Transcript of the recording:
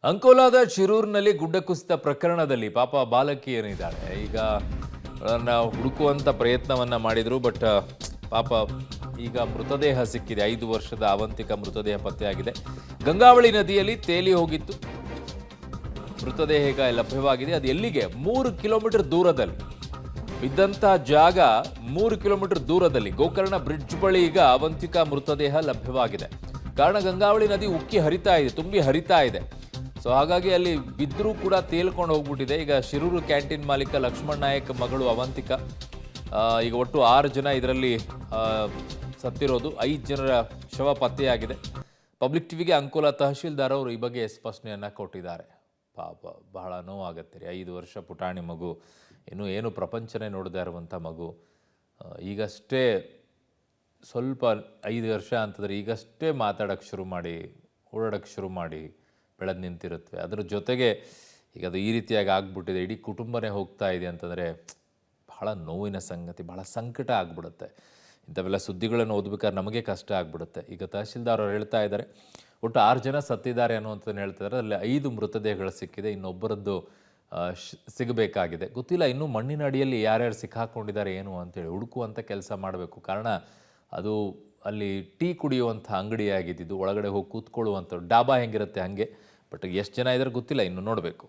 ಅಂಕೋಲಾದ ಶಿರೂರಿನಲ್ಲಿ ಗುಡ್ಡ ಕುಸಿತ ಪ್ರಕರಣದಲ್ಲಿ ಪಾಪ ಬಾಲಕಿ ಏನಿದ್ದಾಳೆ ಈಗ ನಾವು ಹುಡುಕುವಂತ ಪ್ರಯತ್ನವನ್ನ ಮಾಡಿದ್ರು ಬಟ್ ಪಾಪ ಈಗ ಮೃತದೇಹ ಸಿಕ್ಕಿದೆ. 5 ವರ್ಷದ ಅವಂತಿಕ ಮೃತದೇಹ ಪತ್ತೆಯಾಗಿದೆ. ಗಂಗಾವಳಿ ನದಿಯಲ್ಲಿ ತೇಲಿ ಹೋಗಿತ್ತು. ಮೃತದೇಹ ಈಗ ಲಭ್ಯವಾಗಿದೆ. ಅದು ಎಲ್ಲಿಗೆ? 3 ಕಿಲೋಮೀಟರ್ ದೂರದಲ್ಲಿ ಬಿದ್ದಂತ ಜಾಗ 3 ಕಿಲೋಮೀಟರ್ ದೂರದಲ್ಲಿ ಗೋಕರ್ಣ ಬ್ರಿಡ್ಜ್ ಬಳಿ ಈಗ ಅವಂತಿಕ ಮೃತದೇಹ ಲಭ್ಯವಾಗಿದೆ. ಕಾರಣ ಗಂಗಾವಳಿ ನದಿ ಉಕ್ಕಿ ಹರಿತಾ ಇದೆ, ತುಂಬಿ ಹರಿತಾ ಇದೆ. ಸೊ ಹಾಗಾಗಿ ಅಲ್ಲಿ ಬಿದ್ದರೂ ಕೂಡ ತೇಲ್ಕೊಂಡು ಹೋಗ್ಬಿಟ್ಟಿದೆ. ಈಗ ಶಿರೂರು ಕ್ಯಾಂಟೀನ್ ಮಾಲೀಕ ಲಕ್ಷ್ಮಣ್ ನಾಯಕ್ ಮಗಳು ಅವಂತಿಕ, ಈಗ ಒಟ್ಟು 6 ಜನ ಇದರಲ್ಲಿ ಸತ್ತಿರೋದು. 5 ಜನರ ಶವ ಪತ್ತೆಯಾಗಿದೆ. ಪಬ್ಲಿಕ್ ಟಿವಿಗೆ ಅಂಕೋಲಾ ತಹಶೀಲ್ದಾರ್ ಅವರು ಈ ಬಗ್ಗೆ ಸ್ಪಷ್ಟನೆಯನ್ನ ಕೊಟ್ಟಿದ್ದಾರೆ. ಪಾಪ ಬಹಳ ನೋವಾಗತ್ತೆ ರೀ. 5 ವರ್ಷ ಪುಟಾಣಿ ಮಗು, ಇನ್ನು ಏನು ಪ್ರಪಂಚನೇ ನೋಡದೇ ಇರುವಂಥ ಮಗು, ಈಗಷ್ಟೇ ಸ್ವಲ್ಪ 5 ವರ್ಷ ಅಂತಂದರೆ ಈಗಷ್ಟೇ ಮಾತಾಡೋಕ್ಕೆ ಶುರು ಮಾಡಿ, ಓಡಾಡೋಕ್ಕೆ ಶುರು ಮಾಡಿ ಬೆಳೆದು ನಿಂತಿರುತ್ತವೆ. ಅದ್ರ ಜೊತೆಗೆ ಈಗ ಅದು ಈ ರೀತಿಯಾಗಿ ಆಗ್ಬಿಟ್ಟಿದೆ, ಇಡೀ ಕುಟುಂಬನೇ ಹೋಗ್ತಾ ಇದೆ ಅಂತಂದರೆ ಬಹಳ ನೋವಿನ ಸಂಗತಿ, ಬಹಳ ಸಂಕಟ ಆಗ್ಬಿಡುತ್ತೆ. ಇಂಥವೆಲ್ಲ ಸುದ್ದಿಗಳನ್ನು ಓದ್ಬೇಕಾದ್ರೆ ನಮಗೆ ಕಷ್ಟ ಆಗ್ಬಿಡುತ್ತೆ. ಈಗ ತಹಶೀಲ್ದಾರ್ ಅವರು ಹೇಳ್ತಾ ಇದ್ದಾರೆ ಒಟ್ಟು 6 ಜನ ಸತ್ತಿದ್ದಾರೆ ಅನ್ನುವಂಥದ್ದನ್ನು ಹೇಳ್ತಾ ಇದ್ದಾರೆ. ಅಲ್ಲಿ 5 ಮೃತದೇಹಗಳು ಸಿಕ್ಕಿದೆ, ಇನ್ನೊಬ್ಬರದ್ದು ಸಿಗಬೇಕಾಗಿದೆ. ಗೊತ್ತಿಲ್ಲ ಇನ್ನೂ ಮಣ್ಣಿನ ಅಡಿಯಲ್ಲಿ ಯಾರ್ಯಾರು ಸಿಕ್ಕಾಕೊಂಡಿದ್ದಾರೆ ಏನು ಅಂತೇಳಿ ಹುಡುಕುವಂಥ ಕೆಲಸ ಮಾಡಬೇಕು. ಕಾರಣ ಅದು ಅಲ್ಲಿ ಟೀ ಕುಡಿಯುವಂಥ ಅಂಗಡಿಯಾಗಿದ್ದು, ಒಳಗಡೆ ಹೋಗಿ ಕೂತ್ಕೊಳ್ಳುವಂಥ ಡಾಬಾ ಹೆಂಗಿರುತ್ತೆ ಹಾಗೆ. ಬಟ್ ಎಷ್ಟು ಜನ ಇದ್ದಾರೆ ಗೊತ್ತಿಲ್ಲ, ಇನ್ನು ನೋಡಬೇಕು.